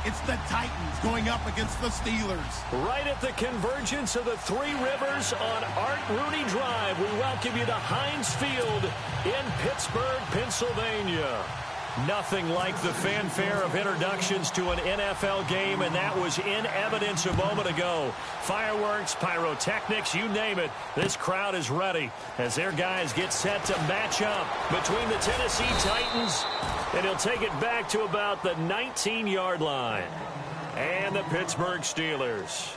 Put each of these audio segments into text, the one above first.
It's the Titans going up against the Steelers. Right at the convergence of the Three Rivers on Art Rooney Drive, we welcome you to Heinz Field in Pittsburgh, Pennsylvania. Nothing like the fanfare of introductions to an NFL game, and that was in evidence a moment ago. Fireworks, pyrotechnics, you name it. This crowd is ready as their guys get set to match up between the Tennessee Titans, and he'll take it back to about the 19-yard line, and the Pittsburgh Steelers.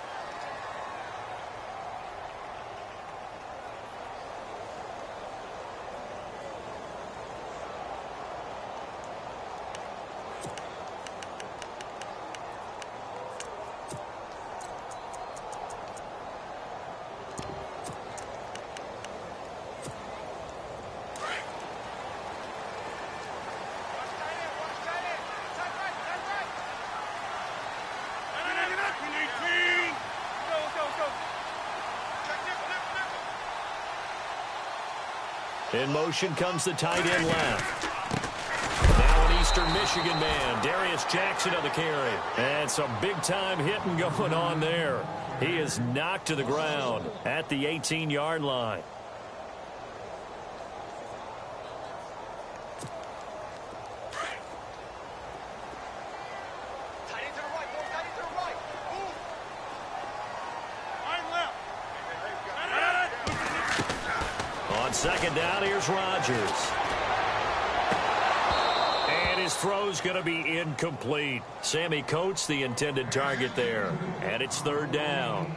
In motion comes the tight end left. Now an Eastern Michigan man, Darius Jackson on the carry. And some big-time hitting going on there. He is knocked to the ground at the 18-yard line. Second down, here's Rodgers. And his throw's going to be incomplete. Sammy Coates, the intended target there. And it's third down.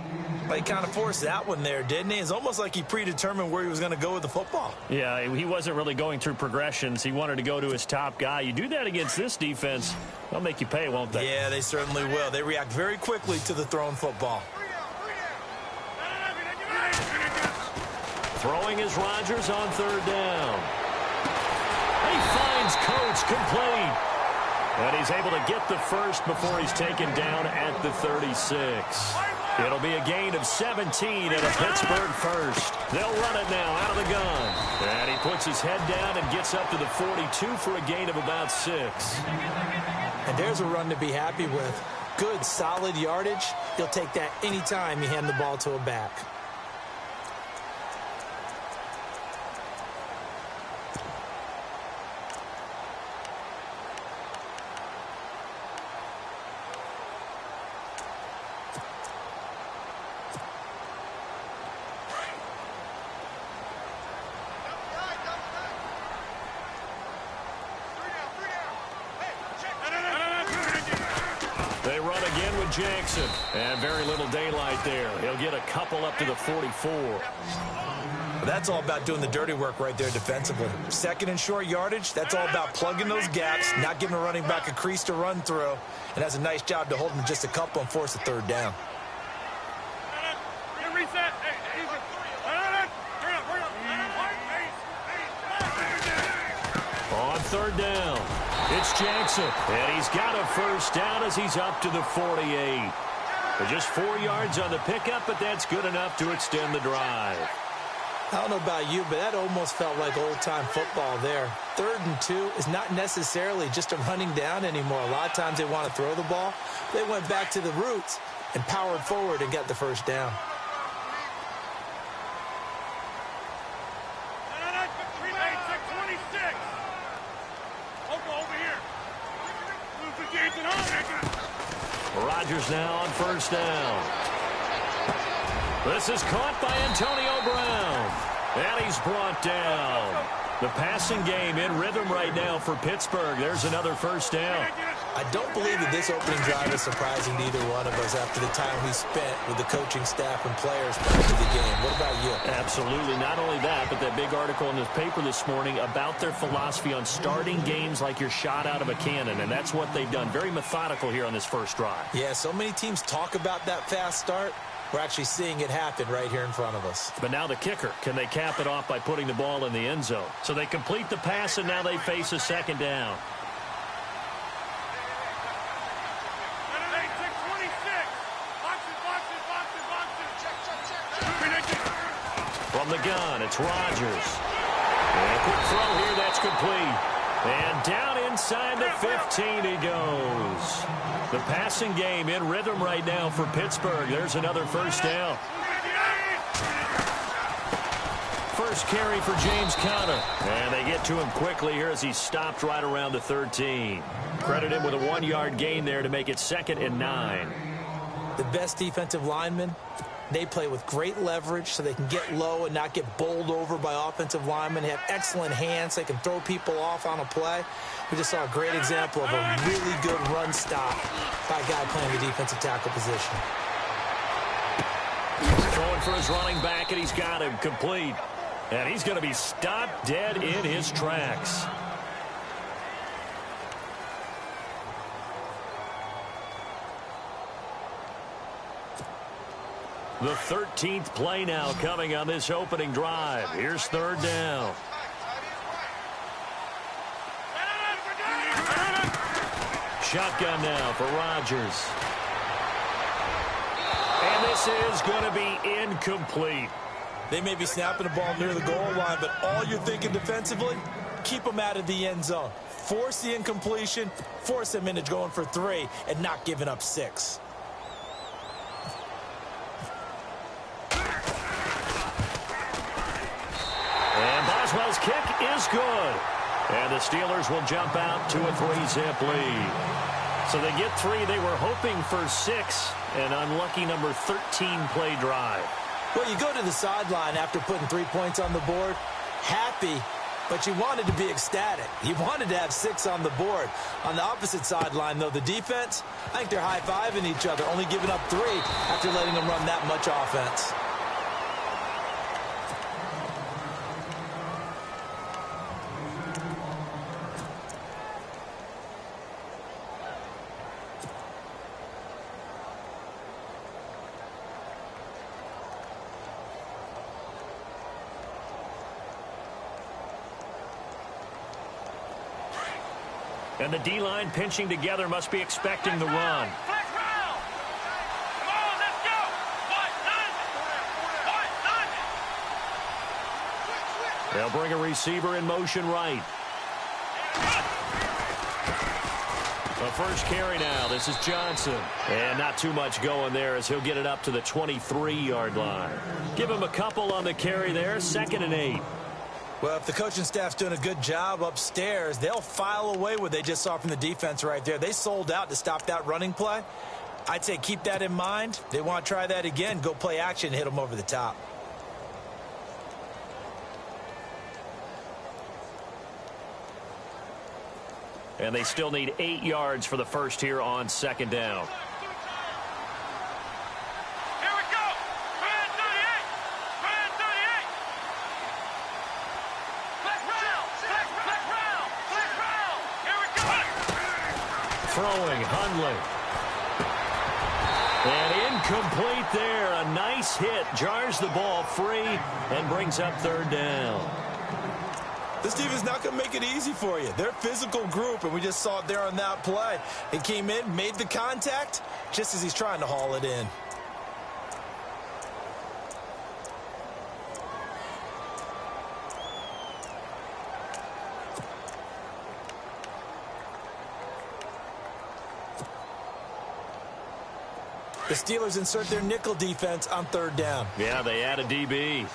Well, he kind of forced that one there, didn't he? It's almost like he predetermined where he was going to go with the football. Yeah, he wasn't really going through progressions. He wanted to go to his top guy. You do that against this defense, they'll make you pay, won't they? Yeah, they certainly will. They react very quickly to the thrown football. Throwing is Rodgers on third down. He finds Coates complete. And he's able to get the first before he's taken down at the 36. It'll be a gain of 17 and a Pittsburgh first. They'll run it now out of the gun. And he puts his head down and gets up to the 42 for a gain of about 6. And there's a run to be happy with. Good, solid yardage. He'll take that anytime you hand the ball to a back. They run again with Jackson. And very little daylight there. He'll get a couple up to the 44. That's all about doing the dirty work right there defensively. Second and short yardage, that's all about plugging those gaps, not giving a running back a crease to run through, and has a nice job to hold him just a couple and force a third down. On third down, it's Jackson, and he's got a first down as he's up to the 48. Just 4 yards on the pickup, but that's good enough to extend the drive. I don't know about you, but that almost felt like old-time football there. 3rd and 2 is not necessarily just a running down anymore. A lot of times they want to throw the ball. They went back to the roots and powered forward and got the first down. Rodgers now on first down. This is caught by Antonio Brown. And he's brought down. The passing game in rhythm right now for Pittsburgh. There's another first down. I don't believe that this opening drive is surprising to either one of us after the time we spent with the coaching staff and players prior to the game. What about you? Absolutely. Not only that, but that big article in the paper this morning about their philosophy on starting games like you're shot out of a cannon, and that's what they've done. Very methodical here on this first drive. Yeah, so many teams talk about that fast start. We're actually seeing it happen right here in front of us. But now the kicker. Can they cap it off by putting the ball in the end zone? So they complete the pass, and now they face a second down. From the gun, it's Rodgers. And a quick throw here, that's complete. And down inside the 15 he goes. The passing game in rhythm right now for Pittsburgh. There's another first down. First carry for James Conner. And they get to him quickly here as he stopped right around the 13. Credit him with a 1-yard gain there to make it 2nd and 9. The best defensive linemen, they play with great leverage so they can get low and not get bowled over by offensive linemen. They have excellent hands. They can throw people off on a play. We just saw a great example of a really good run stop by a guy playing the defensive tackle position. Going for his running back, and he's got him complete. And he's going to be stopped dead in his tracks. The 13th play now coming on this opening drive. Here's 3rd down. Shotgun now for Rodgers. And this is going to be incomplete. They may be snapping the ball near the goal line, but all you're thinking defensively, keep them out of the end zone. Force the incompletion, force them into going for 3, and not giving up 6. And Boswell's kick is good. And the Steelers will jump out to a 3-zip lead. So they get 3. They were hoping for 6. An unlucky number 13 play drive. Well, you go to the sideline after putting 3 points on the board, happy, but you wanted to be ecstatic. You wanted to have 6 on the board. On the opposite sideline, though, the defense, I think they're high-fiving each other, only giving up 3 after letting them run that much offense. And the D-line pinching together must be expecting the run. They'll bring a receiver in motion right. The first carry now. This is Johnson. And not too much going there as he'll get it up to the 23-yard line. Give him a couple on the carry there. 2nd and 8. Well, if the coaching staff's doing a good job upstairs, they'll file away what they just saw from the defense right there. They sold out to stop that running play. I'd say keep that in mind. They want to try that again. Go play action, hit them over the top. And they still need 8 yards for the first here on 2nd down. Throwing, Hundley. And incomplete there. A nice hit. Jars the ball free and brings up 3rd down. This team is not going to make it easy for you. They're a physical group, and we just saw it there on that play. He came in, made the contact, just as he's trying to haul it in. The Steelers insert their nickel defense on 3rd down. Yeah, they add a DB.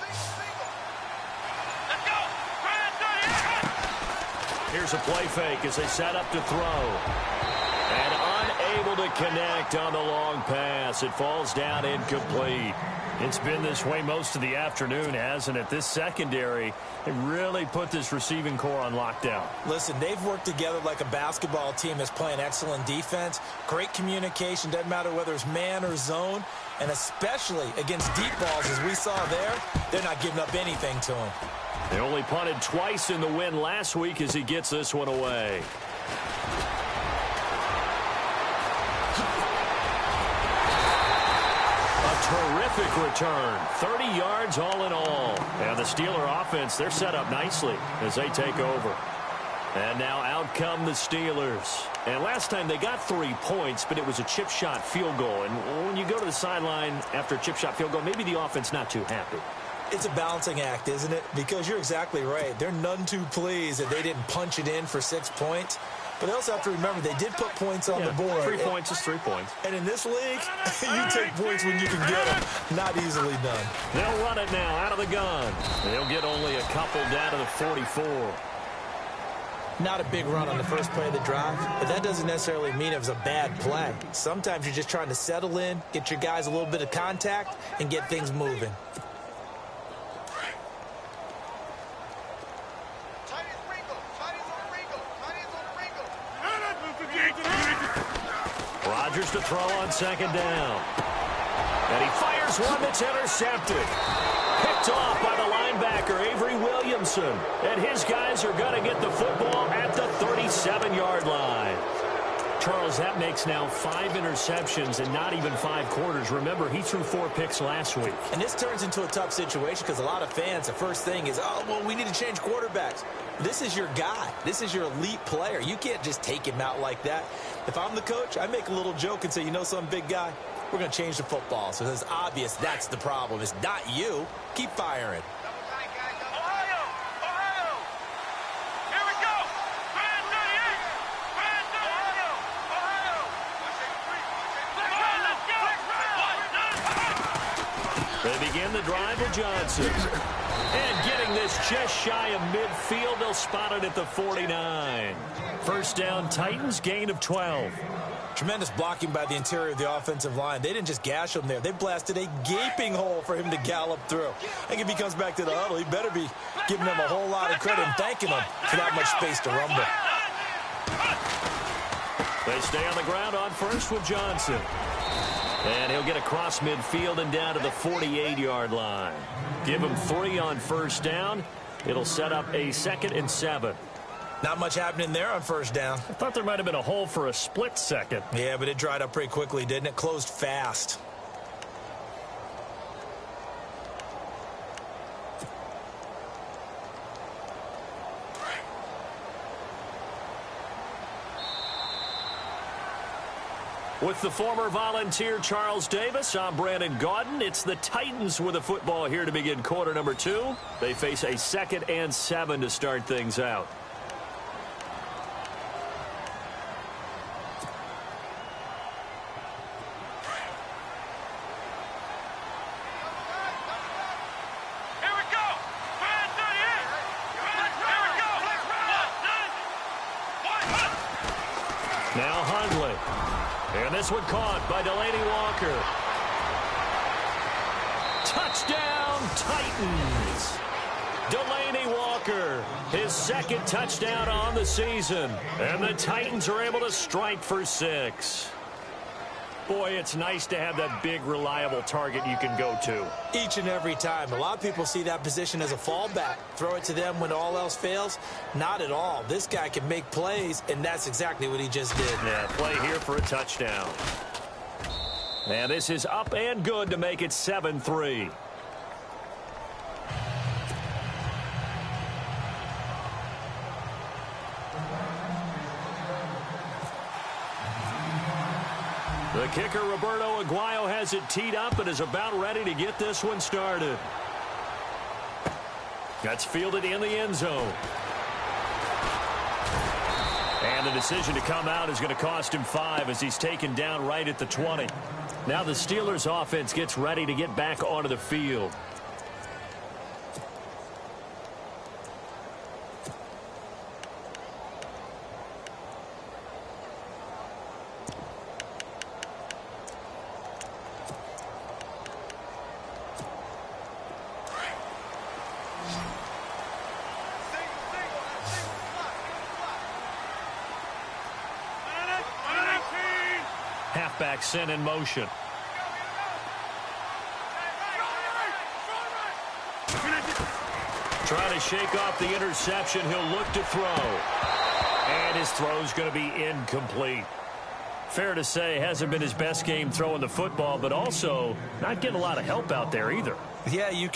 Here's a play fake as they set up to throw. And unable to connect on the long pass. It falls down incomplete. It's been this way most of the afternoon, hasn't it? This secondary, they really put this receiving core on lockdown. Listen, they've worked together like a basketball team that's playing excellent defense. Great communication, doesn't matter whether it's man or zone. And especially against deep balls, as we saw there, they're not giving up anything to them. They only punted twice in the win last week as he gets this one away. Terrific return. 30 yards all in all. And the Steeler offense, they're set up nicely as they take over. And now out come the Steelers. And last time they got 3 points, but it was a chip shot field goal. And when you go to the sideline after a chip shot field goal, maybe the offense not too happy. It's a balancing act, isn't it? Because you're exactly right. They're none too pleased that they didn't punch it in for 6 points. But they also have to remember they did put points on the board. 3 points is 3 points. And in this league, you take points when you can get them. Not easily done. They'll run it now out of the gun. They'll get only a couple down to the 44. Not a big run on the first play of the drive, but that doesn't necessarily mean it was a bad play. Sometimes you're just trying to settle in, get your guys a little bit of contact, and get things moving. Rodgers to throw on second down. And he fires one that's intercepted. Picked off by the linebacker, Avery Williamson. And his guys are going to get the football at the 37-yard line. Charles, that makes now 5 interceptions in not even 5 quarters. Remember, he threw 4 picks last week. And this turns into a tough situation because a lot of fans, the first thing is, oh, well, we need to change quarterbacks. This is your guy. This is your elite player. You can't just take him out like that. If I'm the coach, I make a little joke and say, you know some big guy, we're going to change the football. So it's obvious that's the problem. It's not you. Keep firing. They begin the drive with Johnson. And getting this just shy of midfield, they'll spot it at the 49. First down, Titans, gain of 12. Tremendous blocking by the interior of the offensive line. They didn't just gash him there. They blasted a gaping hole for him to gallop through. I think if he comes back to the huddle, he better be giving them a whole lot of credit and thanking them for that much space to rumble. They stay on the ground on first with Johnson. And he'll get across midfield and down to the 48-yard line. Give him 3 on first down. It'll set up a 2nd and 7. Not much happening there on first down. I thought there might have been a hole for a split second. Yeah, but it dried up pretty quickly, didn't it? Closed fast. With the former Volunteer Charles Davis, I'm Brandon Gaudin. It's the Titans with the football here to begin quarter number 2. They face a 2nd and 7 to start things out. Now Hundley. And this one caught by Delaney Walker. Touchdown, Titans. Delaney Walker, his 2nd touchdown on the season. And the Titans are able to strike for 6. Boy, it's nice to have that big, reliable target you can go to. Each and every time. A lot of people see that position as a fallback. Throw it to them when all else fails. Not at all. This guy can make plays, and that's exactly what he just did. Yeah, play here for a touchdown. And this is up and good to make it 7-3. The kicker, Roberto Aguayo, has it teed up and is about ready to get this one started. That's fielded in the end zone. And the decision to come out is going to cost him 5 as he's taken down right at the 20. Now the Steelers offense gets ready to get back onto the field. Halfback sent in motion. Trying to shake off the interception. He'll look to throw. And his throw's going to be incomplete. Fair to say, hasn't been his best game throwing the football, but also not getting a lot of help out there either. Yeah, you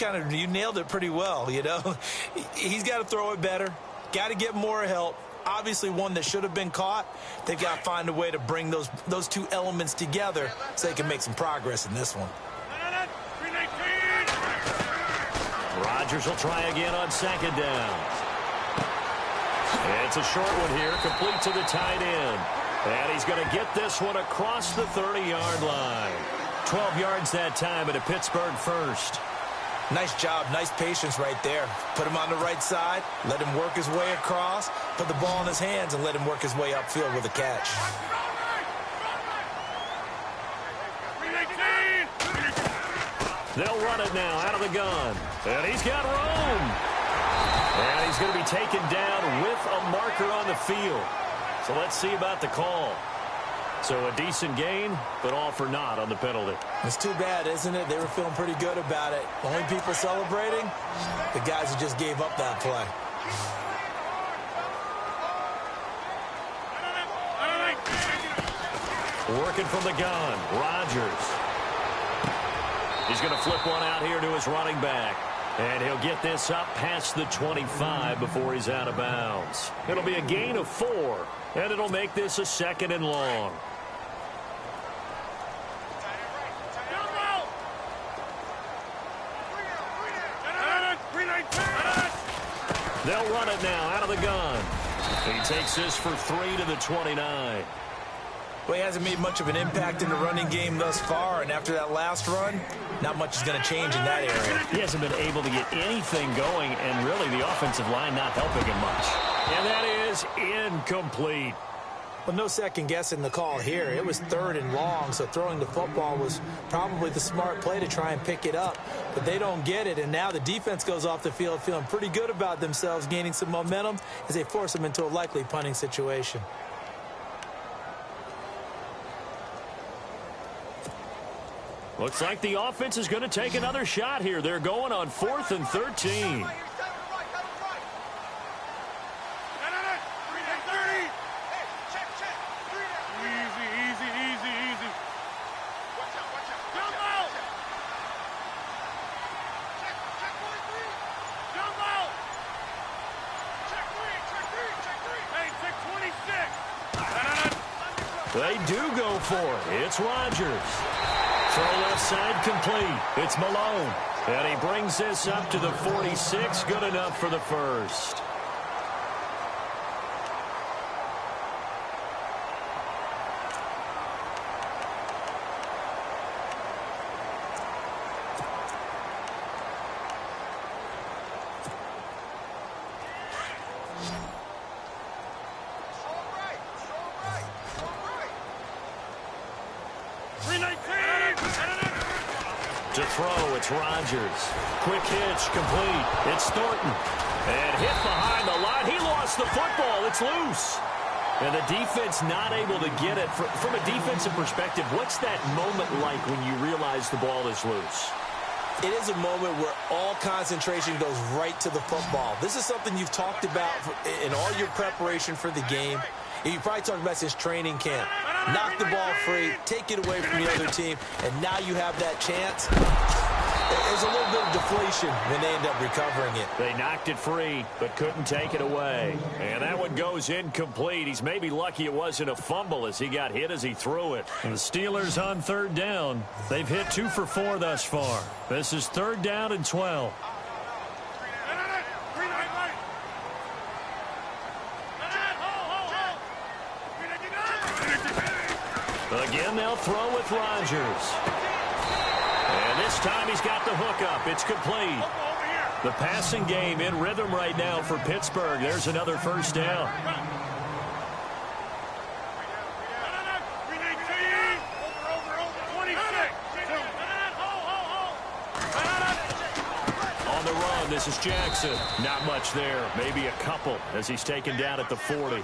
nailed it pretty well, you know. He's got to throw it better. Got to get more help. Obviously one that should have been caught. They've got to find a way to bring those two elements together so they can make some progress in this one. Rodgers will try again on second down. It's a short one here, complete to the tight end. And he's going to get this one across the 30-yard line. 12 yards that time, and a Pittsburgh first. Nice job, nice patience right there. Put him on the right side, let him work his way across, put the ball in his hands, and let him work his way upfield with a catch. They'll run it now out of the gun. And he's got room. And he's going to be taken down with a marker on the field. So let's see about the call. So a decent gain, but all for naught on the penalty. It's too bad, isn't it? They were feeling pretty good about it. Only people celebrating, the guys who just gave up that play. Working from the gun, Rodgers. He's going to flip one out here to his running back. And he'll get this up past the 25 before he's out of bounds. It'll be a gain of 4, and it'll make this a 2nd and long. They'll run it now out of the gun. He takes this for 3 to the 29. Well, he hasn't made much of an impact in the running game thus far, and after that last run, not much is going to change in that area. He hasn't been able to get anything going, and really the offensive line not helping him much. And that is incomplete. Well, no second guessing the call here. It was 3rd and long, so throwing the football was probably the smart play to try and pick it up. But they don't get it, and now the defense goes off the field feeling pretty good about themselves, gaining some momentum as they force them into a likely punting situation. Looks like the offense is going to take another shot here. They're going on 4th and 13. They do go for it. It's Rodgers. Throw left side complete. It's Malone. And he brings this up to the 46. Good enough for the first. To throw, it's Rodgers. Quick hitch, complete. It's Thornton. And hit behind the line. He lost the football. It's loose. And the defense not able to get it. From a defensive perspective, what's that moment like when you realize the ball is loose? It is a moment where all concentration goes right to the football. This is something you've talked about in all your preparation for the game. You probably talked about this training camp. Knock the ball free, take it away from the other team, and now you have that chance. There's a little bit of deflation when they end up recovering it. They knocked it free, but couldn't take it away. And that one goes incomplete. He's maybe lucky it wasn't a fumble as he got hit as he threw it. And the Steelers on 3rd down. They've hit 2 for 4 thus far. This is 3rd down and 12. Again, they'll throw with Rodgers. And this time he's got the hookup. It's complete. The passing game in rhythm right now for Pittsburgh. There's another first down. On the run, this is Jackson. Not much there. Maybe a couple as he's taken down at the 40.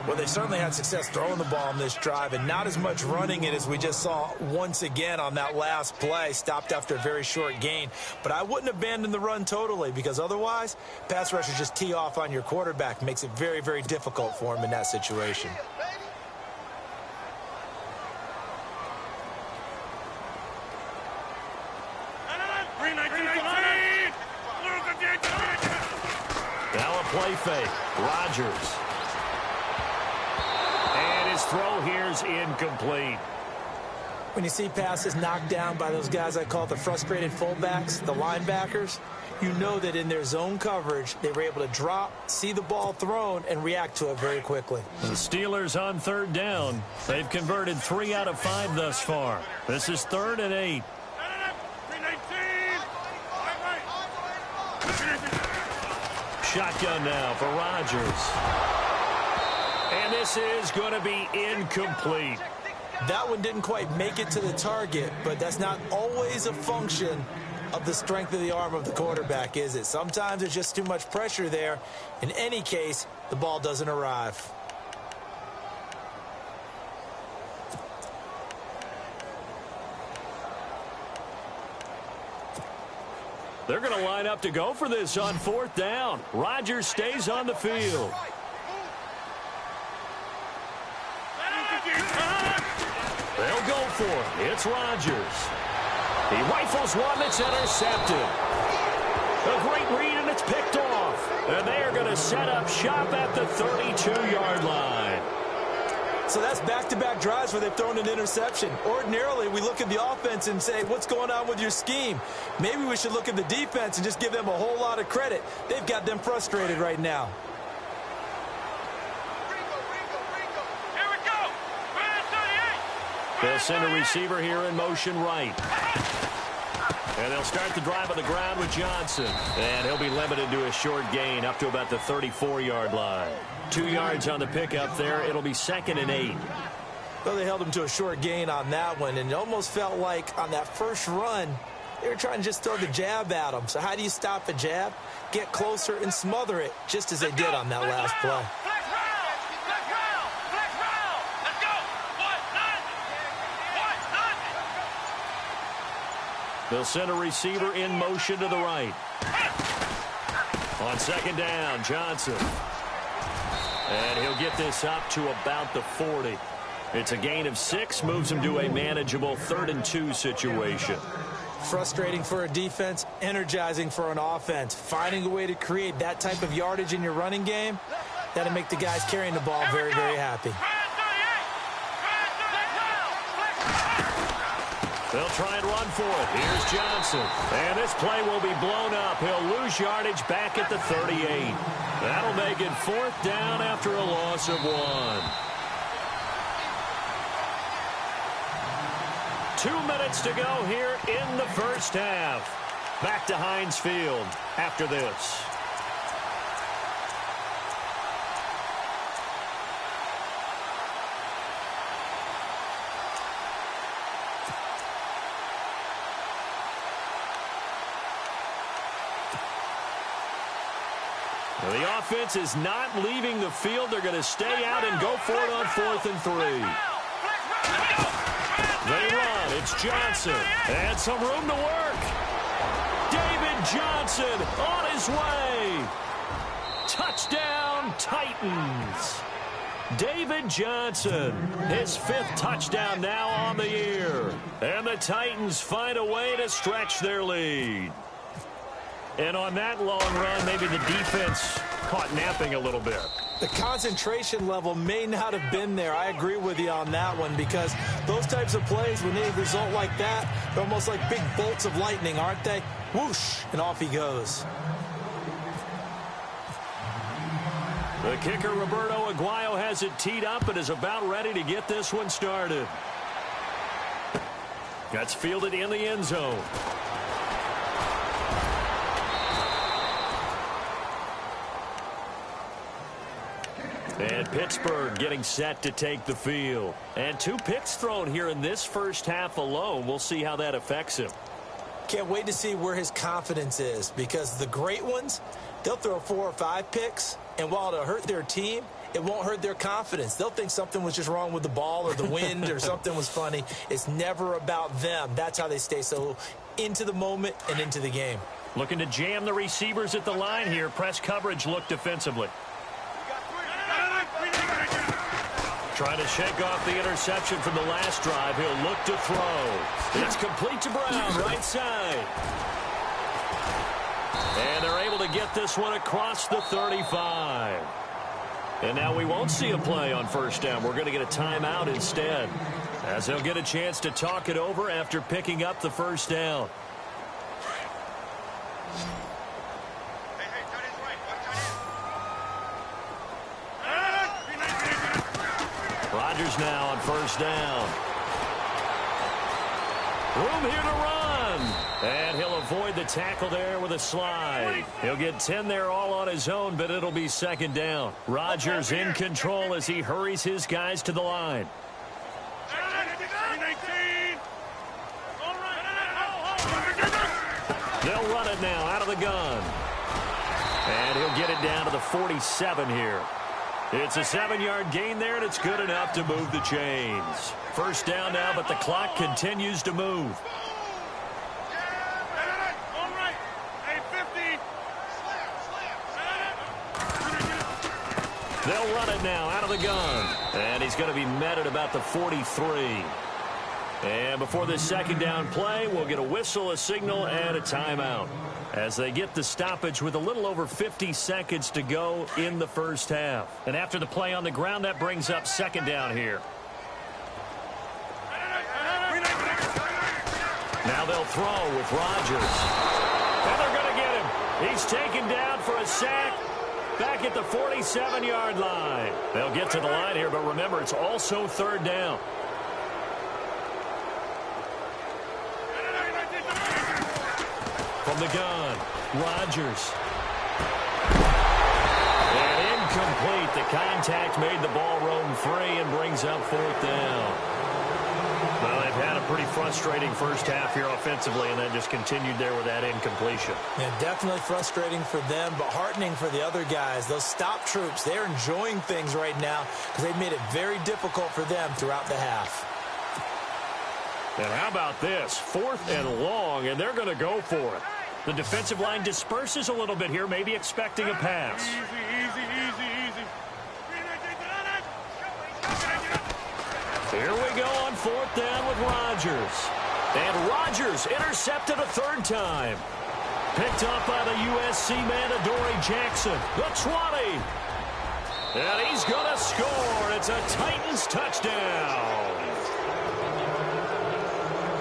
Well, they certainly had success throwing the ball in this drive, and not as much running it as we just saw once again on that last play. Stopped after a very short gain. But I wouldn't abandon the run totally, because otherwise, pass rushers just tee off on your quarterback. Makes it very, very difficult for him in that situation. Now a play fake. Rodgers. Throw here's incomplete. When you see passes knocked down by those guys I call the frustrated fullbacks, the linebackers, you know that in their zone coverage, they were able to drop, see the ball thrown, and react to it very quickly. The Steelers on third down. They've converted 3 out of 5 thus far. This is 3rd and 8. Shotgun now for Rodgers. And this is going to be incomplete. That one didn't quite make it to the target, but that's not always a function of the strength of the arm of the quarterback, is it? Sometimes there's just too much pressure there. In any case, the ball doesn't arrive. They're going to line up to go for this on 4th down. Rodgers stays on the field. They'll go for it. It's Rodgers. He rifles one that's intercepted. A great read, and it's picked off. And they are going to set up shop at the 32-yard line. So that's back-to-back drives where they've thrown an interception. Ordinarily, we look at the offense and say, what's going on with your scheme? Maybe we should look at the defense and just give them a whole lot of credit. They've got them frustrated right now. They'll send a receiver here in motion right. And they'll start the drive on the ground with Johnson. And he'll be limited to a short gain up to about the 34-yard line. 2 yards on the pickup there. It'll be 2nd and 8. Well, they held him to a short gain on that one, and it almost felt like on that first run, they were trying to just throw the jab at him. So how do you stop a jab? Get closer and smother it, just as they did on that last play. They'll send a receiver in motion to the right. On 2nd down, Johnson. And he'll get this up to about the 40. It's a gain of 6, moves him to a manageable 3rd and 2 situation. Frustrating for a defense, energizing for an offense. Finding a way to create that type of yardage in your running game, that'll make the guys carrying the ball very, very happy. They'll try and run for it. Here's Johnson. And this play will be blown up. He'll lose yardage back at the 38. That'll make it 4th down after a loss of 1. 2 minutes to go here in the first half. Back to Heinz Field after this. The offense is not leaving the field. They're going to stay out and go for it on 4th and 3. They run. It's Johnson. And some room to work. David Johnson on his way. Touchdown, Titans. David Johnson, his 5th touchdown now on the year. And the Titans find a way to stretch their lead. And on that long run, maybe the defense caught napping a little bit. The concentration level may not have been there. I agree with you on that one, because those types of plays, when they result like that, they're almost like big bolts of lightning, aren't they? Whoosh, and off he goes. The kicker, Roberto Aguayo, has it teed up and is about ready to get this one started. That's fielded in the end zone. And Pittsburgh getting set to take the field. And 2 picks thrown here in this first half alone. We'll see how that affects him. Can't wait to see where his confidence is, because the great ones, they'll throw 4 or 5 picks, and while it'll hurt their team, it won't hurt their confidence. They'll think something was just wrong with the ball or the wind or something was funny. It's never about them. That's how they stay so into the moment and into the game. Looking to jam the receivers at the line here. Press coverage look defensively. Trying to shake off the interception from the last drive. He'll look to throw. It's complete to Brown, right side. And they're able to get this one across the 35. And now we won't see a play on 1st down. We're going to get a timeout instead. as they'll get a chance to talk it over after picking up the first down. Rodgers now on first down. Room here to run. And he'll avoid the tackle there with a slide. He'll get 10 there all on his own, but it'll be second down. Rodgers in control as he hurries his guys to the line. They'll run it now out of the gun. And he'll get it down to the 47 here. It's a 7-yard gain there, and it's good enough to move the chains. First down now, but the clock continues to move. They'll run it now out of the gun. And he's going to be met at about the 43. And before this second down play, we'll get a whistle, a signal, and a timeout, as they get the stoppage with a little over 50 seconds to go in the first half. And after the play on the ground, that brings up second down here. Now they'll throw with Rodgers. And they're going to get him. He's taken down for a sack back at the 47-yard line. They'll get to the line here, but remember, it's also third down. From the gun, Rodgers. And incomplete. The contact made the ball roam free and brings up fourth down. Well, they've had a pretty frustrating first half here offensively, and then just continued there with that incompletion. Yeah, definitely frustrating for them, but heartening for the other guys. Those stop troops, they're enjoying things right now because they've made it very difficult for them throughout the half. And how about this? 4th and long, and they're going to go for it. The defensive line disperses a little bit here, maybe expecting a pass. Easy. Here we go on 4th down with Rodgers. And Rodgers intercepted a third time. Picked up by the USC man, Adoree Jackson. The 20. And he's going to score. It's a Titans touchdown.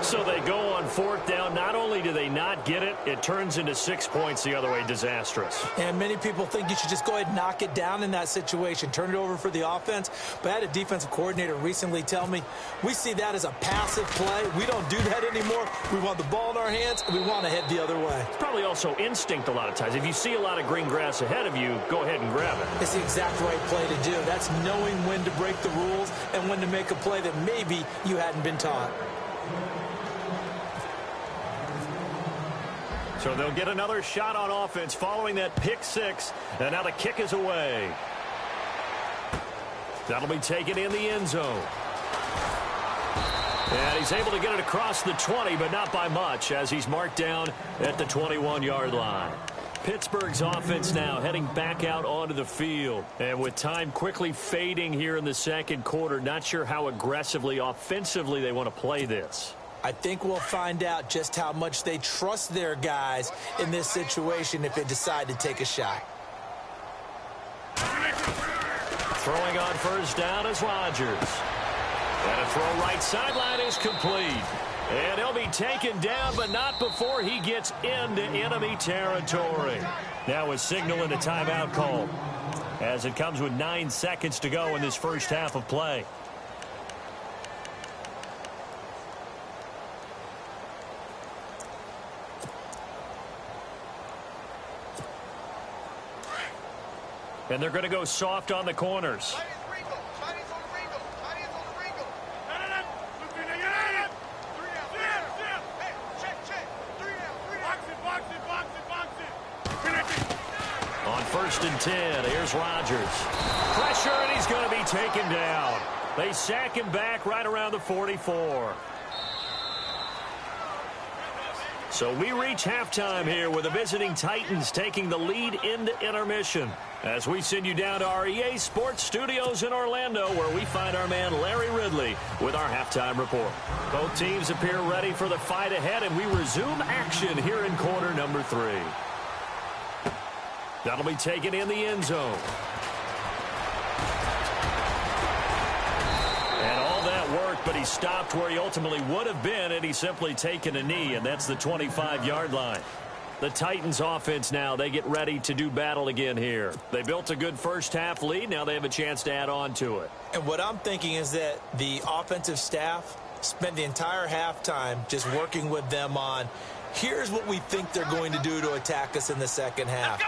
So they go on 4th down. Not only do they not get it, it turns into 6 points the other way. Disastrous. And many people think you should just go ahead and knock it down in that situation. Turn it over for the offense. But I had a defensive coordinator recently tell me, we see that as a passive play. We don't do that anymore. We want the ball in our hands, and we want to head the other way. It's probably also instinct a lot of times. If you see a lot of green grass ahead of you, go ahead and grab it. It's the exact right play to do. That's knowing when to break the rules and when to make a play that maybe you hadn't been taught. So they'll get another shot on offense following that pick six. And now the kick is away. That'll be taken in the end zone. And he's able to get it across the 20, but not by much, as he's marked down at the 21-yard line. Pittsburgh's offense now heading back out onto the field. And with time quickly fading here in the second quarter, not sure how aggressively, offensively they want to play this. I think we'll find out just how much they trust their guys in this situation if they decide to take a shot. Throwing on first down is Rodgers. And a throw right sideline is complete. And he'll be taken down, but not before he gets into enemy territory. Now a signal and a timeout call, as it comes with 9 seconds to go in this first half of play. And they're going to go soft on the corners. On 1st and 10, here's Rodgers. Pressure, and he's going to be taken down. They sack him back right around the 44. So we reach halftime here with the visiting Titans taking the lead into intermission, as we send you down to our EA Sports Studios in Orlando, where we find our man Larry Ridley with our halftime report. Both teams appear ready for the fight ahead, and we resume action here in quarter number 3. That'll be taken in the end zone. And all that work but he stopped where he ultimately would have been had he simply taken a knee, and that's the 25-yard line. The Titans offense now, they get ready to do battle again here. They built a good first-half lead. Now they have a chance to add on to it. And what I'm thinking is that the offensive staff spent the entire halftime just working with them on, here's what we think they're going to do to attack us in the second half.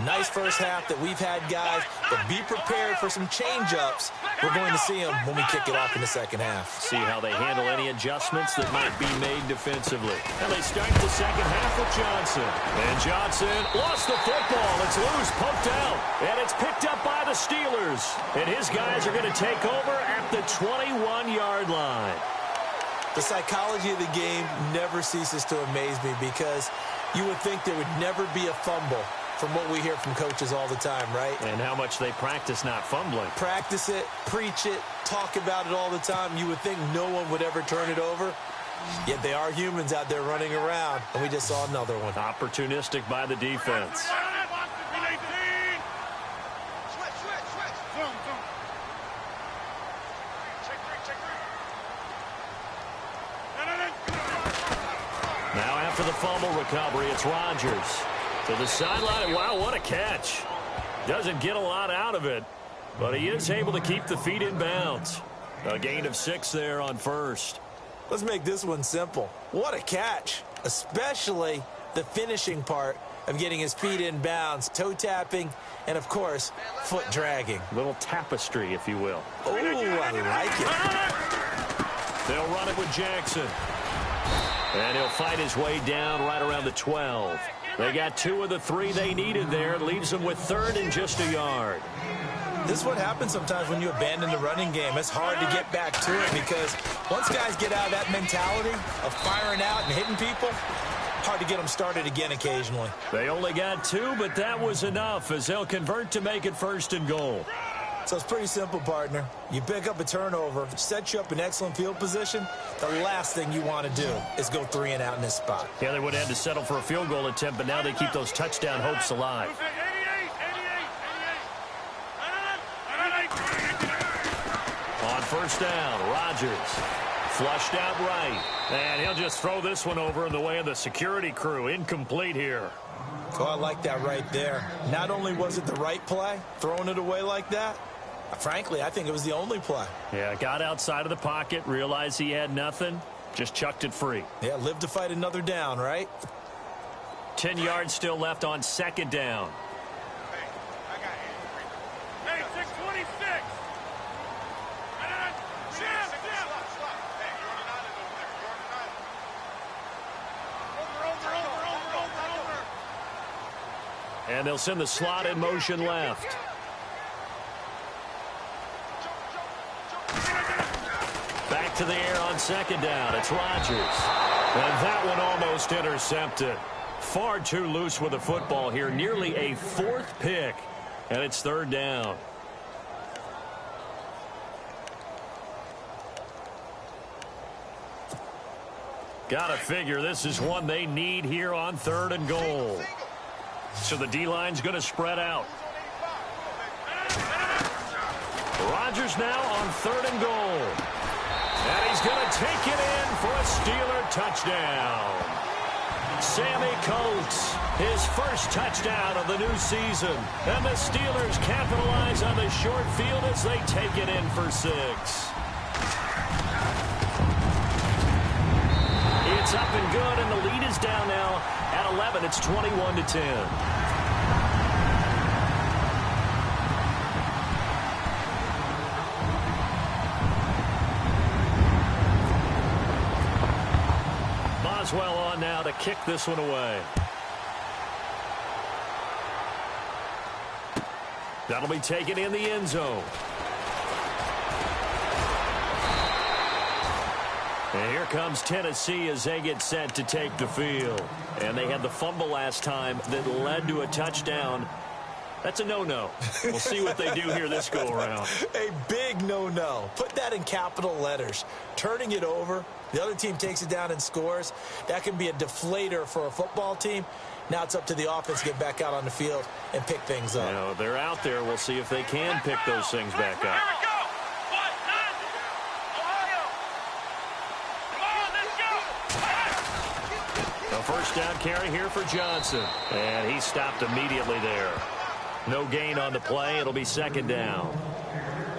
Nice first half that we've had, guys, but be prepared for some change-ups. We're going to see them when we kick it off in the second half. See how they handle any adjustments that might be made defensively. And they start the second half with Johnson. And Johnson lost the football. It's loose, poked out. And it's picked up by the Steelers. And his guys are going to take over at the 21-yard line. The psychology of the game never ceases to amaze me because you would think there would never be a fumble from what we hear from coaches all the time, right? And how much they practice not fumbling. Practice it, preach it, talk about it all the time. You would think no one would ever turn it over. Yet they are humans out there running around, and we just saw another one. Opportunistic by the defense. Now after the fumble recovery, it's Rodgers. To the sideline, wow, what a catch. Doesn't get a lot out of it, but he is able to keep the feet in bounds. A gain of 6 there on first. Let's make this one simple. What a catch, especially the finishing part of getting his feet in bounds, toe tapping, and, of course, foot dragging. Little tapestry, if you will. Oh, I like it. They'll run it with Jackson. And he'll fight his way down right around the 12. They got 2 of the 3 they needed there. It leaves them with 3rd and just a yard. This is what happens sometimes when you abandon the running game. It's hard to get back to it because once guys get out of that mentality of firing out and hitting people, hard to get them started again occasionally. They only got 2, but that was enough as they'll convert to make it 1st and goal. So it's pretty simple, partner. You pick up a turnover, set you up in excellent field position. The last thing you want to do is go 3 and out in this spot. Yeah, they would have had to settle for a field goal attempt, but now they keep those touchdown hopes alive. On first down, Rodgers flushed out right. And he'll just throw this one over in the way of the security crew. Incomplete here. Oh, I like that right there. Not only was it the right play, throwing it away like that, frankly, I think it was the only play. Yeah, got outside of the pocket, realized he had nothing, just chucked it free. Yeah, live to fight another down, right? 10 yards still left on 2nd down. Hey, 626. And they'll send the slot in motion left. Back to the air on 2nd down. It's Rodgers. And that one almost intercepted. Far too loose with the football here. Nearly a 4th pick. And it's 3rd down. Gotta figure this is one they need here on 3rd and goal. So the D-line's going to spread out. Rodgers now on 3rd and goal. And he's going to take it in for a Steeler touchdown. Sammy Coates, his first touchdown of the new season. And the Steelers capitalize on the short field as they take it in for 6. It's up and good, and the lead is down now at 11. It's 21-10. Boswell on now to kick this one away. That'll be taken in the end zone. And here comes Tennessee as they get set to take the field. And they had the fumble last time that led to a touchdown. That's a no-no. We'll see what they do here this go-around. A big no-no. Put that in capital letters. Turning it over, the other team takes it down and scores. That can be a deflator for a football team. Now it's up to the offense to get back out on the field and pick things up. You know, they're out there. We'll see if they can pick those things back up. first down carry here for Johnson. And he stopped immediately there. No gain on the play. It'll be second down.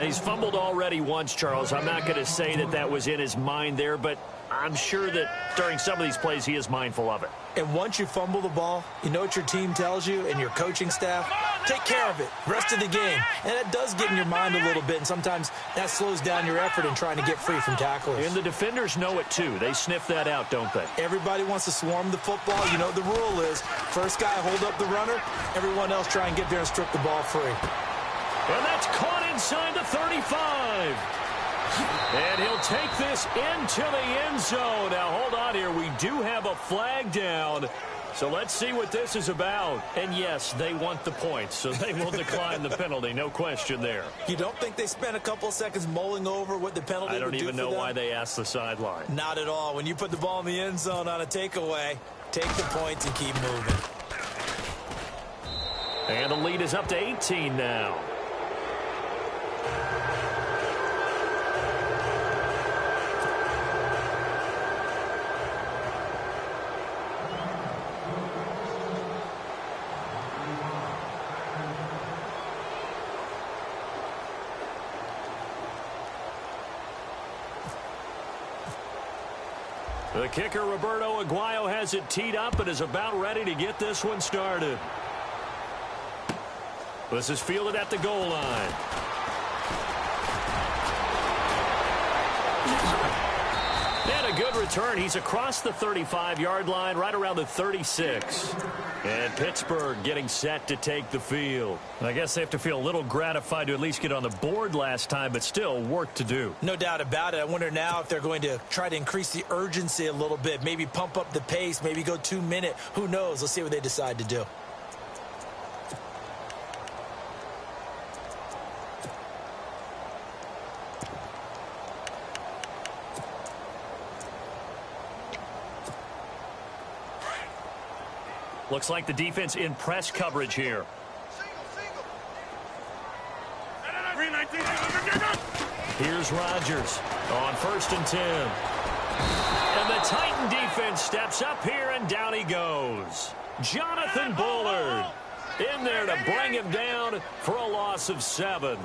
He's fumbled already once, Charles. I'm not going to say that that was in his mind there, but I'm sure that during some of these plays he is mindful of it. And once you fumble the ball, you know what your team tells you and your coaching staff? Take care of it. Rest of the game. And it does get in your mind a little bit, and sometimes that slows down your effort in trying to get free from tacklers. And the defenders know it, too. They sniff that out, don't they? Everybody wants to swarm the football. You know what the rule is. First guy hold up the runner. Everyone else try and get there and strip the ball free. And that's caught inside the 35. And he'll take this into the end zone. Now, hold on here. We do have a flag down. So let's see what this is about. And, yes, they want the points, so they will decline the penalty. No question there. You don't think they spent a couple of seconds mulling over what the penalty would do for them? I don't even know why they asked the sideline. Not at all. When you put the ball in the end zone on a takeaway, take the points and keep moving. And the lead is up to 18 now. The kicker, Roberto Aguayo, has it teed up and is about ready to get this one started. This is fielded at the goal line. And a good return. He's across the 35-yard line, right around the 36. And Pittsburgh getting set to take the field. I guess they have to feel a little gratified to at least get on the board last time, but still work to do. No doubt about it. I wonder now if they're going to try to increase the urgency a little bit, maybe pump up the pace, maybe go 2-minute. Who knows? Let's see what they decide to do. Looks like the defense in press coverage here. Here's Rodgers on 1st and 10. And the Titan defense steps up here, and down he goes. Jonathan Bullard in there to bring him down for a loss of 7.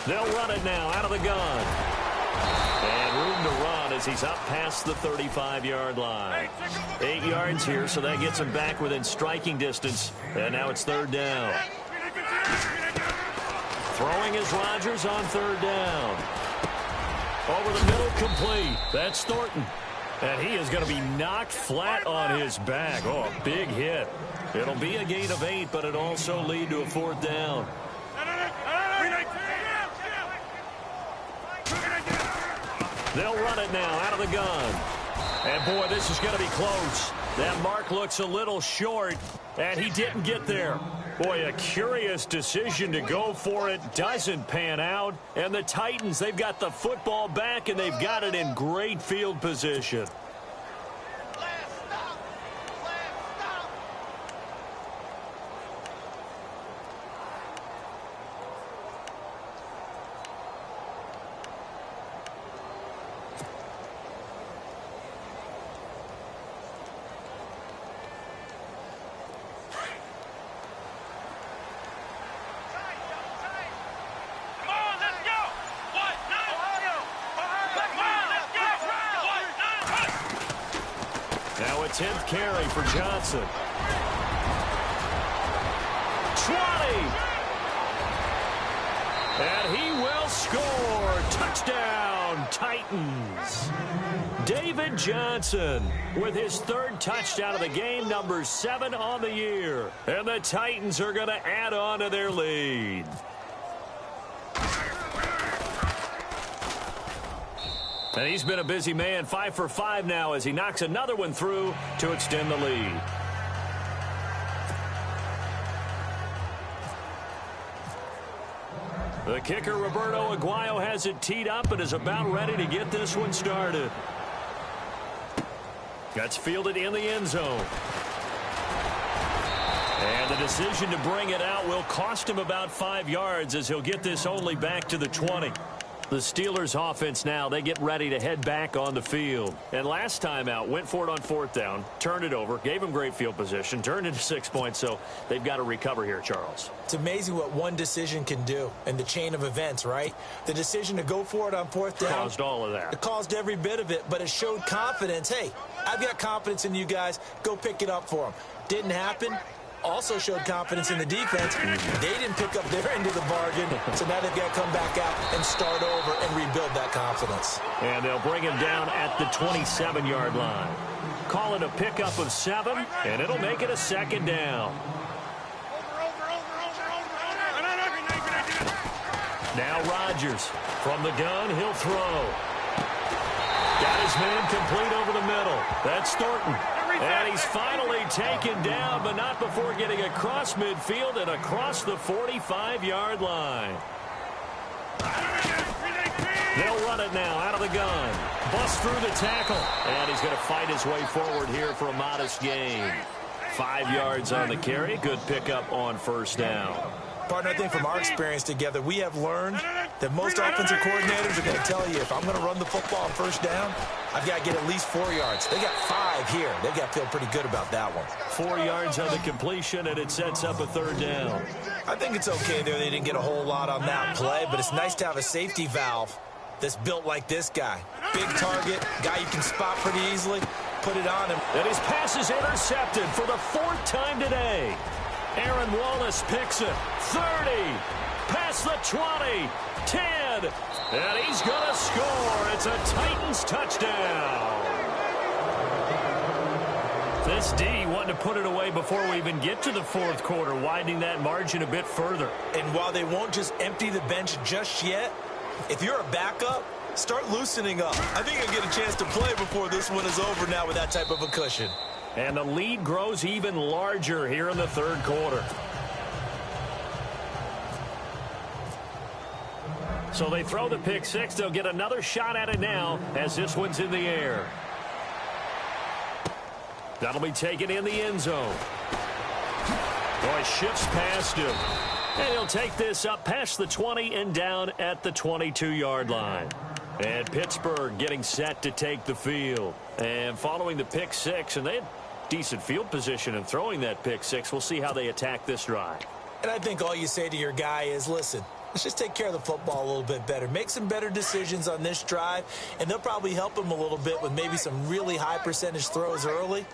They'll run it now out of the gun. And room to run as he's up past the 35-yard line. 8 yards here, so that gets him back within striking distance. And now it's 3rd down. Throwing is Rodgers on 3rd down. Over the middle, complete. That's Thornton. And he is going to be knocked flat on his back. Oh, a big hit. It'll be a gain of 8, but it'll also lead to a 4th down. They'll run it now out of the gun. And, boy, this is going to be close. That mark looks a little short, and he didn't get there. Boy, a curious decision to go for it. Doesn't pan out. And the Titans, they've got the football back, and they've got it in great field position. Now a 10th carry for Johnson. 20. And he will score. Touchdown, Titans. David Johnson with his 3rd touchdown of the game, number 7 on the year. And the Titans are going to add on to their lead. And he's been a busy man, 5 for 5 now as he knocks another one through to extend the lead. The kicker, Roberto Aguayo, has it teed up and is about ready to get this one started. That's fielded in the end zone. And the decision to bring it out will cost him about 5 yards as he'll get this only back to the 20. The Steelers offense now, they get ready to head back on the field. And last time out, went for it on 4th down, turned it over, gave them great field position, turned into 6 points, so they've got to recover here, Charles. It's amazing what one decision can do in the chain of events, right? The decision to go for it on 4th down. Caused all of that. It caused every bit of it, but it showed confidence. Hey, I've got confidence in you guys. Go pick it up for them. Didn't happen. Also showed confidence in the defense. They didn't pick up their end of the bargain, so now they've got to come back out and start over and rebuild that confidence. And they'll bring him down at the 27-yard line. Call it a pickup of 7, and it'll make it a 2nd down. Now Rodgers from the gun, he'll throw. Got his man complete over the middle. That's Thornton. And he's finally taken down, but not before getting across midfield and across the 45-yard line. They'll run it now out of the gun. Busts through the tackle. And he's going to fight his way forward here for a modest gain. 5 yards on the carry. Good pickup on 1st down. Partner, I think from our experience together, we have learned that most offensive coordinators are going to tell you, if I'm going to run the football on 1st down, I've got to get at least 4 yards. They got 5 here. They've got to feel pretty good about that one. 4 yards on the completion, and it sets up a 3rd down. I think it's okay there. They didn't get a whole lot on that play, but it's nice to have a safety valve that's built like this guy. Big target, guy you can spot pretty easily, put it on him. And his pass is intercepted for the 4th time today. Aaron Wallace picks it. 30. Past the 20. 10. And he's going to score. It's a Titans touchdown. This D wanted to put it away before we even get to the 4th quarter, widening that margin a bit further. And while they won't just empty the bench just yet, if you're a backup, start loosening up. I think you'll get a chance to play before this one is over now with that type of a cushion. And the lead grows even larger here in the 3rd quarter. So they throw the pick 6. They'll get another shot at it now as this one's in the air. That'll be taken in the end zone. Boy, shifts past him. And he'll take this up past the 20 and down at the 22-yard line. And Pittsburgh getting set to take the field. And following the pick 6, and they had decent field position in throwing that pick 6. We'll see how they attack this drive. And I think all you say to your guy is, listen, let's just take care of the football a little bit better. Make some better decisions on this drive, and they'll probably help him a little bit with maybe some really high percentage throws early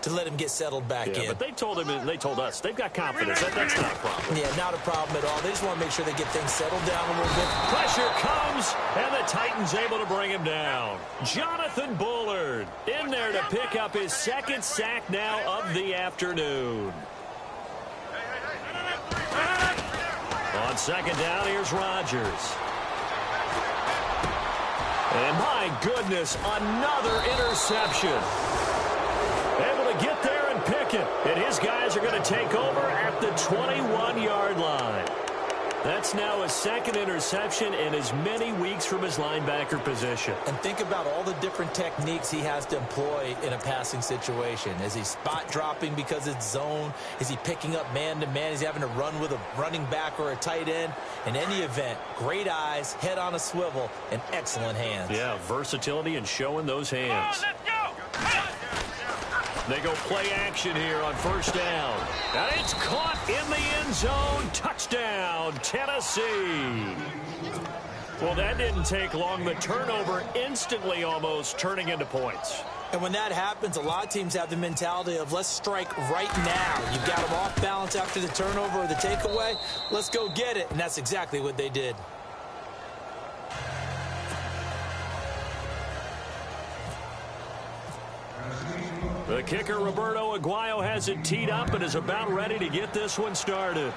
to let him get settled back in. But they told him, and they told us, they've got confidence. That's not a problem. Yeah, not a problem at all. They just want to make sure they get things settled down a little bit. Pressure comes, and the Titans able to bring him down. Jonathan Bullard in there to pick up his 2nd sack now of the afternoon. On 2nd down, here's Rodgers. And my goodness, another interception. Able to get there and pick it. And his guys are going to take over at the 21-yard line. That's now his 2nd interception in as many weeks from his linebacker position. And think about all the different techniques he has to employ in a passing situation. Is he spot dropping because it's zone? Is he picking up man-to-man? Is he having to run with a running back or a tight end? In any event, great eyes, head on a swivel, and excellent hands. Yeah, versatility and showing those hands. They go play action here on 1st down. And it's caught in the end zone. Touchdown, Tennessee. Well, that didn't take long. The turnover instantly almost turning into points. And when that happens, a lot of teams have the mentality of let's strike right now. You've got them off balance after the turnover or the takeaway. Let's go get it. And that's exactly what they did. The kicker, Roberto Aguayo, has it teed up and is about ready to get this one started.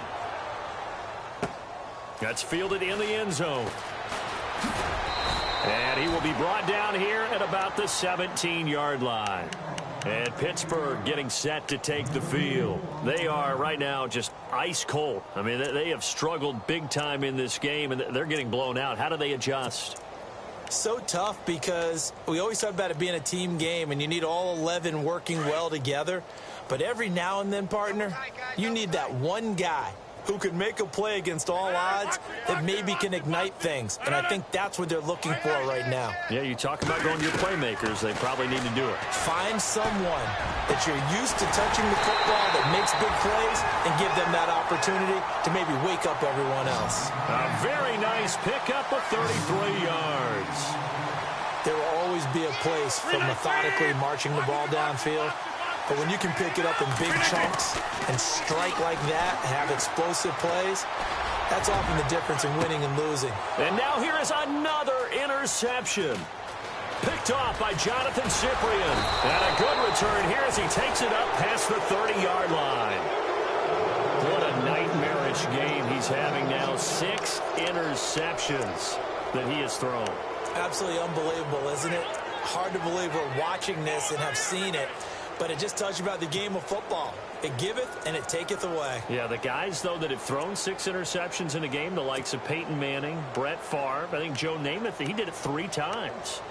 That's fielded in the end zone. And he will be brought down here at about the 17-yard line. And Pittsburgh getting set to take the field. They are right now just ice cold. I mean, they have struggled big time in this game, and they're getting blown out. How do they adjust? So tough because we always talk about it being a team game and you need all 11 working well together. But every now and then, partner, you need that one guy who can make a play against all odds that maybe can ignite things. And I think that's what they're looking for right now. Yeah, you talk about going to your playmakers. They probably need to do it. Find someone that you're used to touching the football that makes big plays and give them that opportunity to maybe wake up everyone else. A very nice pickup of 33 yards. There will always be a place for methodically marching the ball downfield. But when you can pick it up in big chunks and strike like that, have explosive plays, that's often the difference in winning and losing. And now here is another interception. Picked off by Jonathan Cyprien. And a good return here as he takes it up past the 30-yard line. What a nightmarish game he's having now. 6 interceptions that he has thrown. Absolutely unbelievable, isn't it? Hard to believe we're watching this and have seen it. But it just tells you about the game of football. It giveth and it taketh away. Yeah, the guys, though, that have thrown 6 interceptions in a game, the likes of Peyton Manning, Brett Favre, I think Joe Namath, he did it 3 times.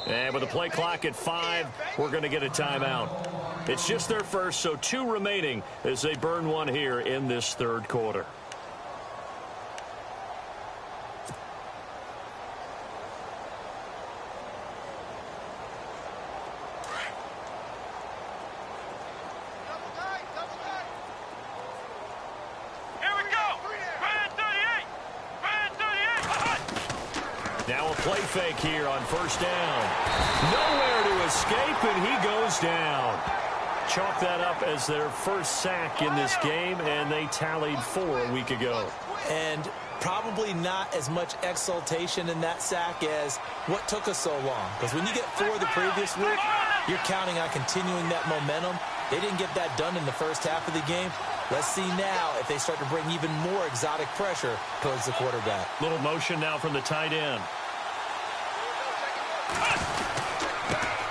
And with the play clock at 5, we're going to get a timeout. It's just their first, so 2 remaining as they burn one here in this third quarter. Here we go. Brand 38. Brand 38. Now a play fake here on first down. Nowhere to escape, and he goes down. Chalk that up as their first sack in this game, and they tallied 4 a week ago. And probably not as much exultation in that sack as what took us so long. Because when you get 4 the previous week, you're counting on continuing that momentum. They didn't get that done in the first half of the game. Let's see now if they start to bring even more exotic pressure towards the quarterback. Little motion now from the tight end.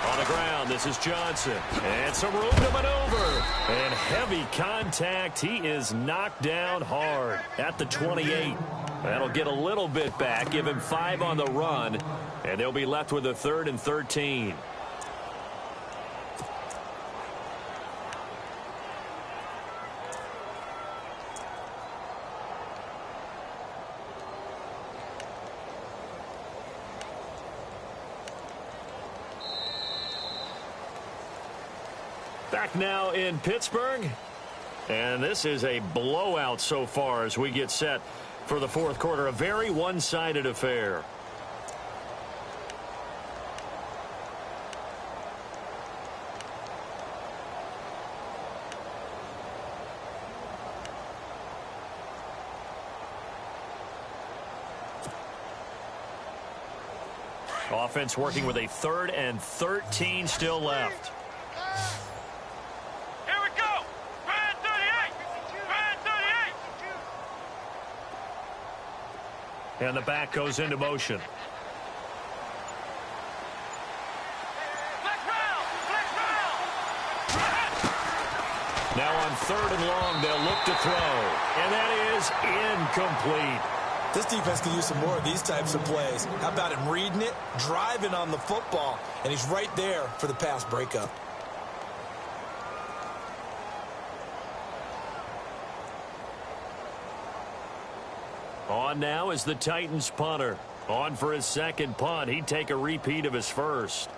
On the ground, this is Johnson. And some room to maneuver. And heavy contact. He is knocked down hard at the 28. That'll get a little bit back, give him 5 on the run. And they'll be left with a 3rd and 13. Back now in Pittsburgh, and this is a blowout so far as we get set for the fourth quarter. A very one-sided affair. Offense working with a 3rd and 13 still left. And the back goes into motion. Now on 3rd and long, they'll look to throw. And that is incomplete. This defense can use some more of these types of plays. How about him reading it, driving on the football, and he's right there for the pass breakup. On now is the Titans punter. On for his 2nd punt. He'd take a repeat of his 1st.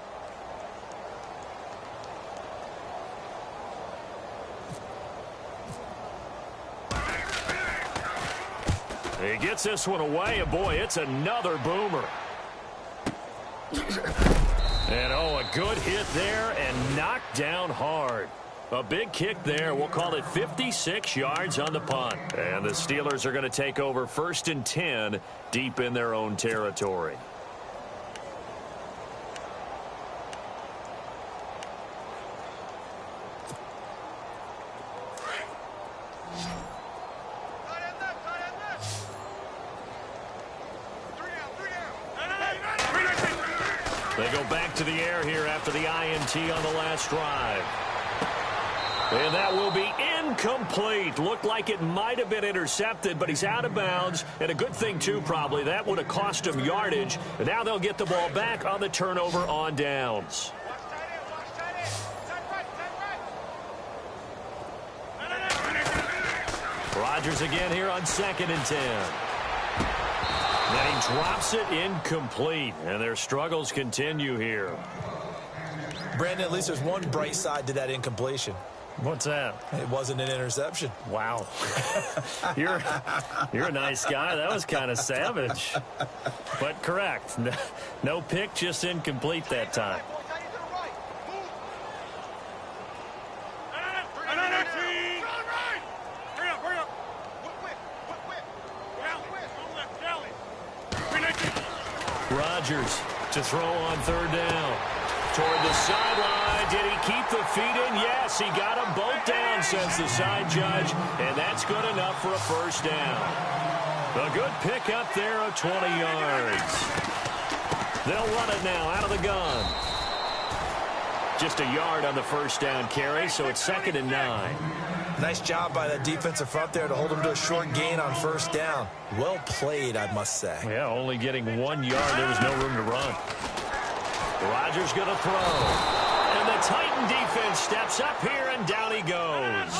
He gets this one away, and boy, it's another boomer. And oh, a good hit there and knocked down hard. A big kick there. We'll call it 56 yards on the punt. And the Steelers are going to take over 1st and 10 deep in their own territory. They go back to the air here after the INT on the last drive. And that will be incomplete. Looked like it might have been intercepted, but he's out of bounds. And a good thing, too, probably. That would have cost him yardage. And now they'll get the ball back on the turnover on downs. Rodgers again here on 2nd and 10. Then he drops it incomplete. And their struggles continue here. Brandon, at least there's one bright side to that incompletion. What's that? It wasn't an interception. Wow. You're a nice guy. That was kind of savage. But correct. No pick, just incomplete that time. Rodgers to throw on 3rd down. Toward the sideline. Did he keep the feet in? Yes, he got them both down, says the side judge. And that's good enough for a 1st down. A good pick up there of 20 yards. They'll run it now out of the gun. Just a yard on the 1st down carry, so it's 2nd and 9. Nice job by that defensive front there to hold him to a short gain on 1st down. Well played, I must say. Yeah, only getting 1 yard. There was no room to run. Rodgers going to throw. And the Titan defense steps up here, and down he goes.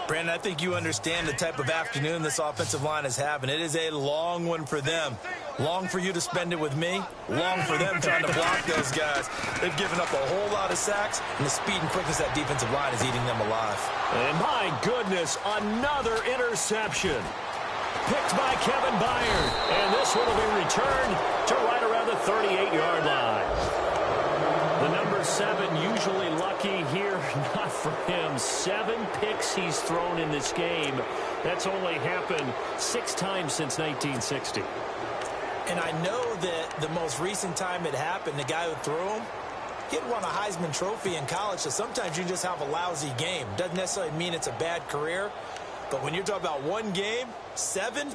Brandon, I think you understand the type of afternoon this offensive line is having. It is a long one for them. Long for you to spend it with me. Long for them trying to block those guys. They've given up a whole lot of sacks, and the speed and quickness of that defensive line is eating them alive. And my goodness, another interception. Picked by Kevin Byard. And this one will be returned to right around the 38-yard line. The number 7 usually lucky here. Not for him. 7 picks he's thrown in this game. That's only happened 6 times since 1960. And I know that the most recent time it happened, the guy who threw him, he had won a Heisman Trophy in college, so sometimes you just have a lousy game. Doesn't necessarily mean it's a bad career, but when you're talking about 1 game, 7,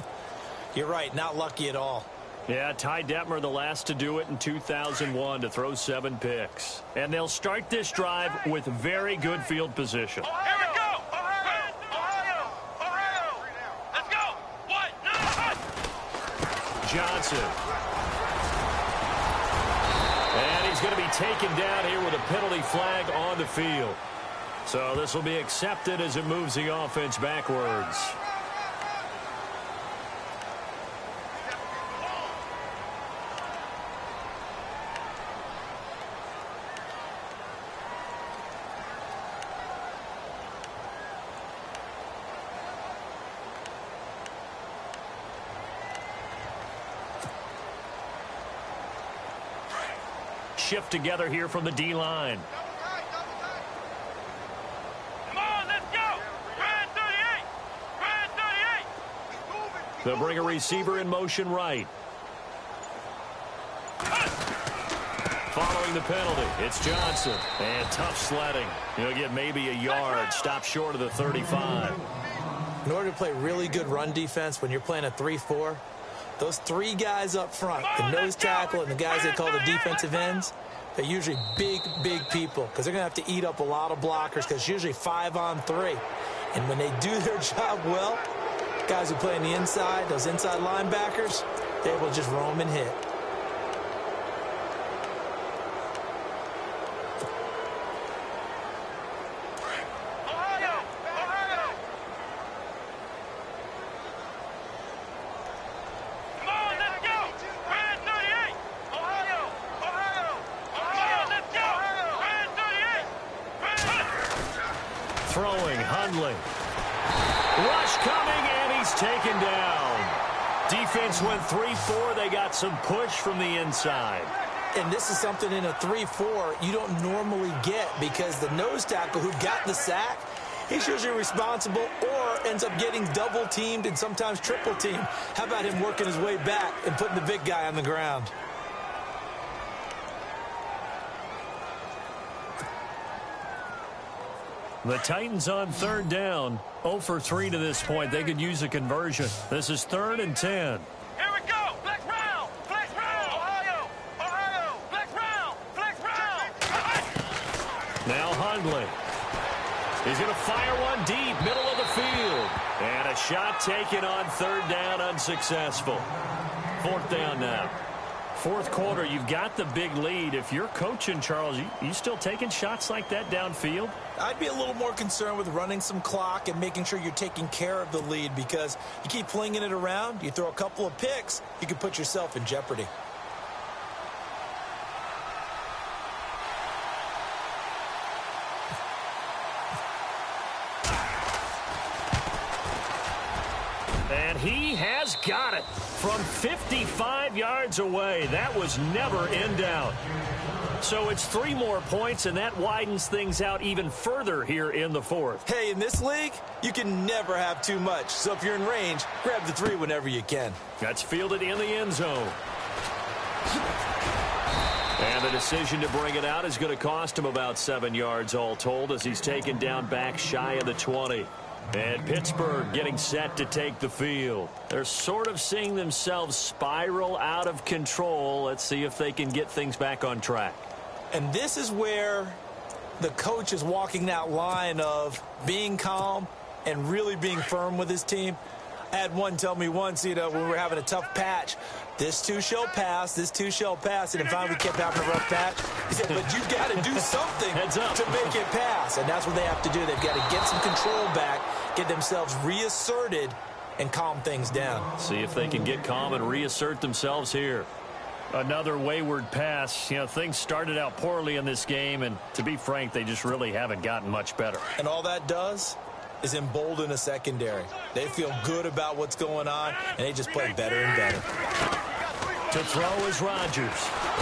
you're right, not lucky at all. Yeah, Ty Detmer the last to do it in 2001 to throw 7 picks. And they'll start this drive with very good field position. Here we go! Ohio! Let's go! What? Johnson. And he's going to be taken down here with a penalty flag on the field. So this will be accepted as it moves the offense backwards. Shift together here from the D-line. Come on, let's go! Brand 38! They'll bring a receiver in motion right. Following the penalty, it's Johnson. And tough sledding. He'll get maybe a yard. Stop short of the 35. In order to play really good run defense when you're playing a 3-4, those 3 guys up front, the nose tackle and the guys they call the defensive ends, they're usually big people because they're going to have to eat up a lot of blockers because it's usually 5 on 3. And when they do their job well, guys who play on the inside, those inside linebackers, they're able to just roam and hit. Throwing, Hundley. Rush coming, and he's taken down. Defense went 3-4. They got some push from the inside. And this is something in a 3-4 you don't normally get because the nose tackle who got the sack, he's usually responsible or ends up getting double-teamed and sometimes triple-teamed. How about him working his way back and putting the big guy on the ground? The Titans on 3rd down. 0 for 3 to this point. They could use a conversion. This is 3rd and 10. Here we go! Flex round! Ohio! Flex round! Now Hundley. He's going to fire one deep, middle of the field. And a shot taken on third down, unsuccessful. Fourth down now. Fourth quarter, you've got the big lead. If you're coaching, Charles, you still taking shots like that downfield? I'd be a little more concerned with running some clock and making sure you're taking care of the lead, because you keep flinging it around, you throw a couple of picks, you can put yourself in jeopardy. And he has got it from 55 yards away. That was never in doubt. So it's 3 more points, and that widens things out even further here in the fourth. Hey, in this league, you can never have too much. So if you're in range, grab the 3 whenever you can. That's fielded in the end zone. And the decision to bring it out is going to cost him about 7 yards all told, as he's taken down back shy of the 20. And Pittsburgh getting set to take the field. They're sort of seeing themselves spiral out of control. Let's see if they can get things back on track. And this is where the coach is walking that line of being calm and really being firm with his team. I had one tell me once, when we were having a tough patch, this too shall pass, this too shall pass. And then finally we kept having a rough patch. He said, but you've got to do something to make it pass. And that's what they have to do. They've got to get some control back, get themselves reasserted, and calm things down. See if they can get calm and reassert themselves here. Another wayward pass. Things started out poorly in this game, and to be frank, they just really haven't gotten much better. And all that does is embolden a secondary. They feel good about what's going on, and they just play better and better. To throw is Rodgers.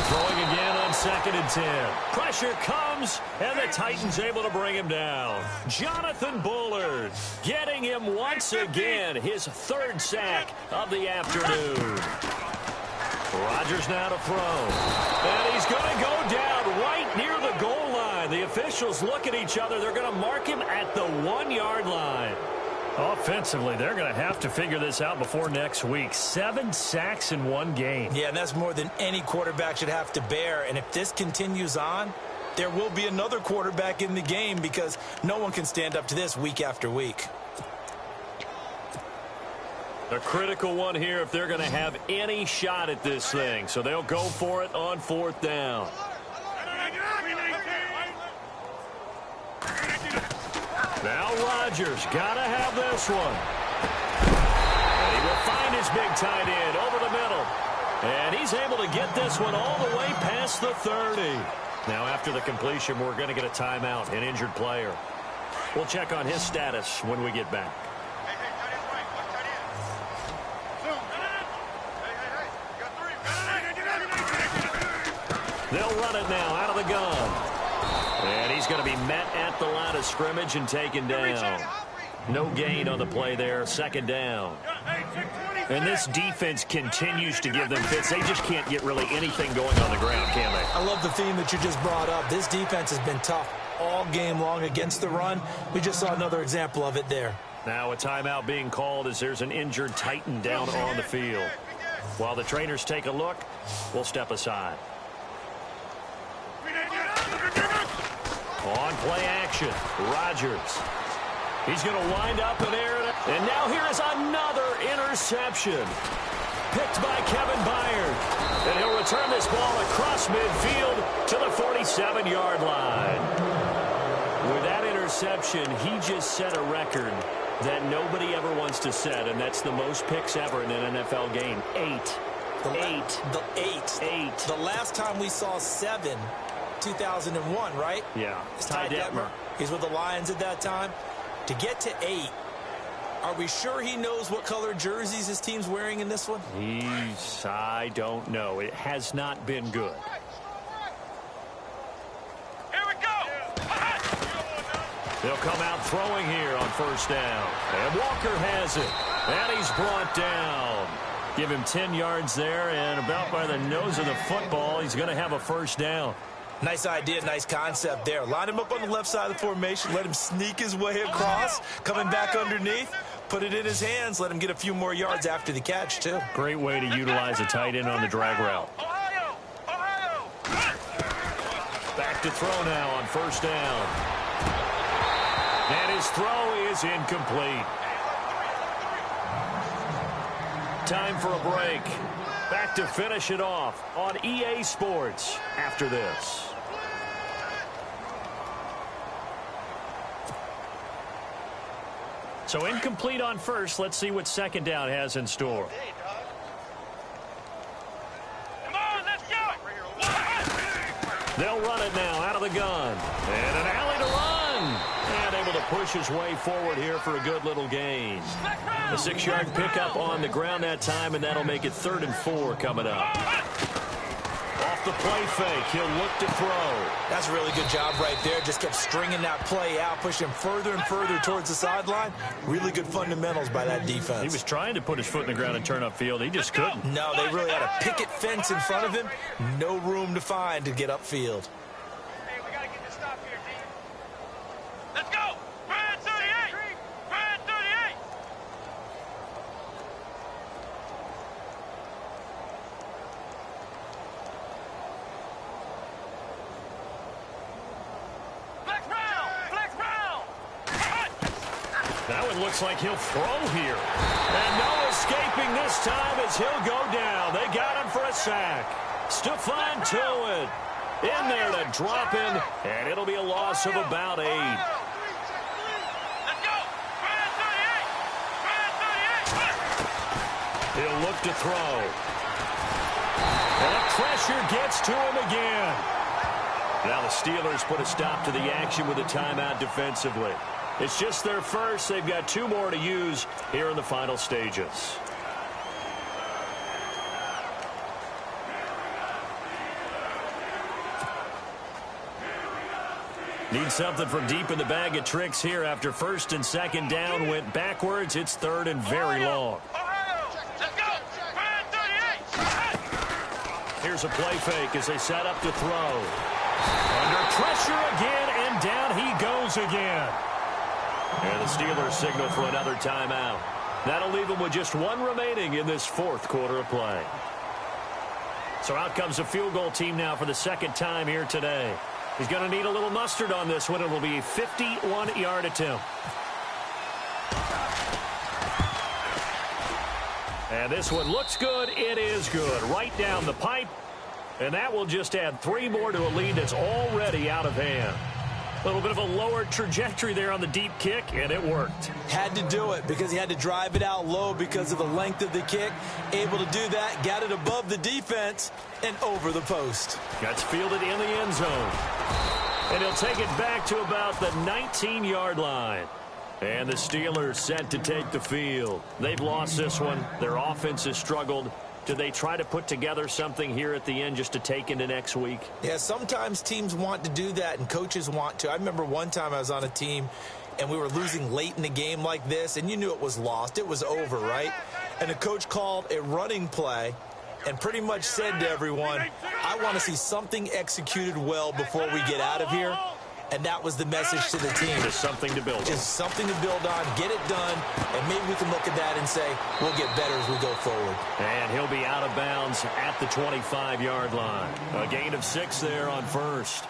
Throwing again on 2nd and 10. Pressure comes, and the Titans able to bring him down. Jonathan Bullard getting him once again, his 3rd sack of the afternoon. Rodgers now to throw. And he's going to go down right near the goal line. The officials look at each other. They're going to mark him at the 1-yard line. Offensively, they're going to have to figure this out before next week. 7 sacks in 1 game. Yeah, and that's more than any quarterback should have to bear. And if this continues on, there will be another quarterback in the game, because no one can stand up to this week after week. A critical one here if they're going to have any shot at this thing. So they'll go for it on 4th down. Now Rodgers got to have this one. And he will find his big tight end over the middle. And he's able to get this one all the way past the 30. Now after the completion, we're going to get a timeout, an injured player. We'll check on his status when we get back. They'll run it now out of the gun. And he's going to be met at the line of scrimmage and taken down. No gain on the play there, 2nd down. And this defense continues to give them fits. They just can't get really anything going on the ground, can they? I love the theme that you just brought up. This defense has been tough all game long against the run. We just saw another example of it there. Now a timeout being called as there's an injured Titan down on the field. While the trainers take a look, we'll step aside. On play action, Rodgers. He's going to wind up and air it. And now here is another interception. Picked by Kevin Byard. And he'll return this ball across midfield to the 47-yard line. With that interception, he just set a record that nobody ever wants to set, and that's the most picks ever in an NFL game. 8. The last time we saw 7, 2001, right? Yeah. It's Ty Detmer. He's with the Lions at that time. To get to 8, are we sure he knows what color jerseys his team's wearing in this one? I don't know. It has not been good. Here we go. They'll come out throwing here on 1st down. And Walker has it. And he's brought down. Give him 10 yards there, and about by the nose of the football, he's going to have a 1st down. Nice idea, nice concept there. Line him up on the left side of the formation, let him sneak his way across, coming back underneath, put it in his hands, let him get a few more yards after the catch, too. Great way to utilize a tight end on the drag route. Back to throw now on 1st down. And his throw is incomplete. Time for a break. Back to finish it off on EA Sports after this. So incomplete on first. Let's see what second down has in store. Come on, let's go. They'll run it now out of the gun. And an alley to run. And able to push his way forward here for a good little gain. A 6-yard pickup on the ground that time, and that'll make it 3rd and 4 coming up. Off the play fake, he'll look to throw. That's a really good job right there. Just kept stringing that play out, pushing further and further towards the sideline. Really good fundamentals by that defense. He was trying to put his foot in the ground and turn upfield. He just couldn't. No, they really had a picket fence in front of him. No room to find to get upfield. Hey, we got to get this stop here, D. Let's go. Brad 38. Brad 38. Flex round. Flex round. That one looks like he'll throw here. And no escaping this time as he'll go down. They got him for a sack. Stephon Tuitt in there to drop him, and it'll be a loss of about 8. Let's go. Brad 38. Brad 38. He'll look to throw. And the pressure gets to him again. Now the Steelers put a stop to the action with a timeout defensively. It's just their first. They've got 2 more to use here in the final stages. Need something from deep in the bag of tricks here after 1st and 2nd down went backwards. It's 3rd and very long. Ohio. Let's go. Brad 38. Here's a play fake as they set up to throw. Under pressure again, and down he goes again. And the Steelers signal for another timeout. That'll leave them with just 1 remaining in this 4th quarter of play. So out comes a field goal team now for the 2nd time here today. He's going to need a little mustard on this one. It will be a 51-yard attempt. And this one looks good. It is good. Right down the pipe. And that will just add 3 more to a lead that's already out of hand. A little bit of a lower trajectory there on the deep kick, and it worked. Had to do it because he had to drive it out low because of the length of the kick. Able to do that, got it above the defense and over the post. That's fielded in the end zone. And he'll take it back to about the 19-yard line. And the Steelers set to take the field. They've lost this one. Their offense has struggled. Do they try to put together something here at the end just to take into next week? Yeah, sometimes teams want to do that and coaches want to. I remember one time I was on a team and we were losing late in the game like this, and you knew it was lost. It was over, right? And the coach called a running play and pretty much said to everyone, I want to see something executed well before we get out of here. And that was the message to the team. Just something to build on. Just something to build on, get it done, and maybe we can look at that and say, we'll get better as we go forward. And he'll be out of bounds at the 25-yard line. A gain of 6 there on first.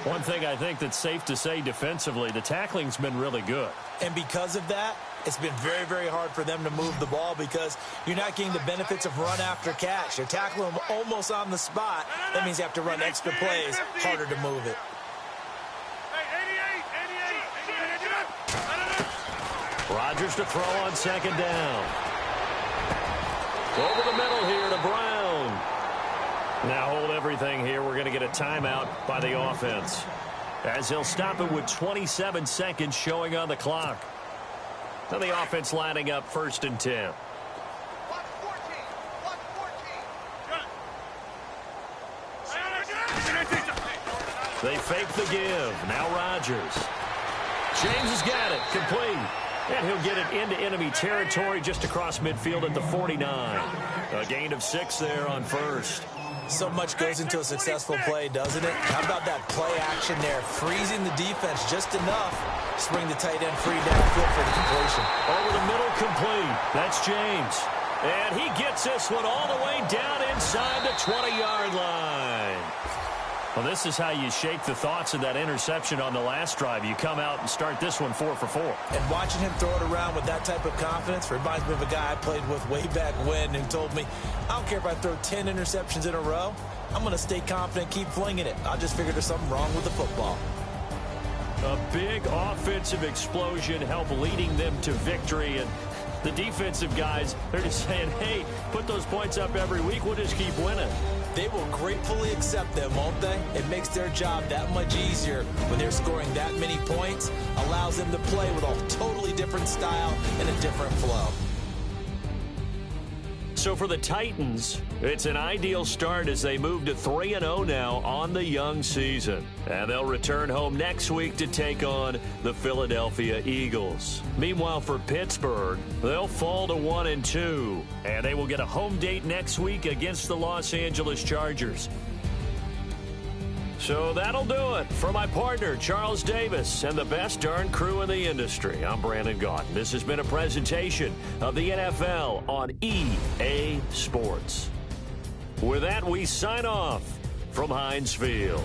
One thing I think that's safe to say defensively, the tackling's been really good. And because of that, it's been very, very hard for them to move the ball because you're not getting the benefits of run after catch. You're tackling them almost on the spot. That means you have to run extra plays, harder to move it. Rodgers to throw on 2nd down. Over the middle here to Brown. Now hold everything here. We're going to get a timeout by the offense, as he'll stop it with 27 seconds showing on the clock. Now the offense lining up 1st and 10. They fake the give. Now Rodgers. James has got it. Complete. And he'll get it into enemy territory just across midfield at the 49. A gain of 6 there on first. So much goes into a successful play, doesn't it? How about that play action there? Freezing the defense just enough to bring the tight end free downfield for the completion. Over the middle, complete. That's James. And he gets this one all the way down inside the 20-yard line. Well, this is how you shake the thoughts of that interception on the last drive. You come out and start this one 4 for 4. And watching him throw it around with that type of confidence reminds me of a guy I played with way back when who told me, I don't care if I throw 10 interceptions in a row, I'm going to stay confident, keep flinging it. I just figured there's something wrong with the football. A big offensive explosion helped leading them to victory. And the defensive guys, they're just saying, hey, put those points up every week. We'll just keep winning. They will gratefully accept them, won't they? It makes their job that much easier when they're scoring that many points. Allows them to play with a totally different style and a different flow. So for the Titans, it's an ideal start as they move to 3-0 now on the young season. And they'll return home next week to take on the Philadelphia Eagles. Meanwhile, for Pittsburgh, they'll fall to 1-2. And they will get a home date next week against the Los Angeles Chargers. So that'll do it. For my partner, Charles Davis, and the best darn crew in the industry, I'm Brandon Gaudin. This has been a presentation of the NFL on EA Sports. With that, we sign off from Heinz Field.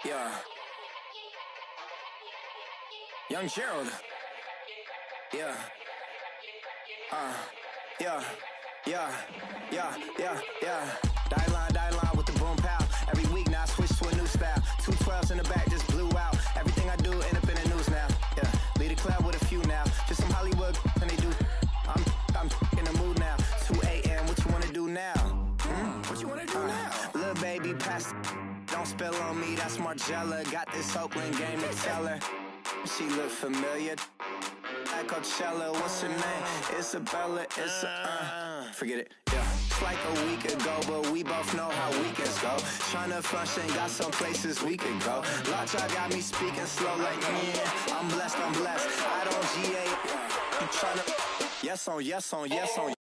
Yeah. Young Gerald. Yeah. Yeah. Die line with the boom pow. Every week now I switch to a new style. 212s in the back just blew out. Everything I do end up in the news now. Yeah. Lead a club with a few now. Just some Hollywood and they do. I'm in the mood now. 2 a.m. What you wanna do now? What you wanna do now? Little baby pass. Don't spill on me, that's Margella. Got this Oakland game to tell her. She look familiar. At Coachella, what's her name? Isabella, forget it, yeah. It's like a week ago, but we both know how weekends go. Tryna function, got some places we could go. Lot y'all got me speaking slow like, yeah, I'm blessed. I don't GA. You tryna, yes on.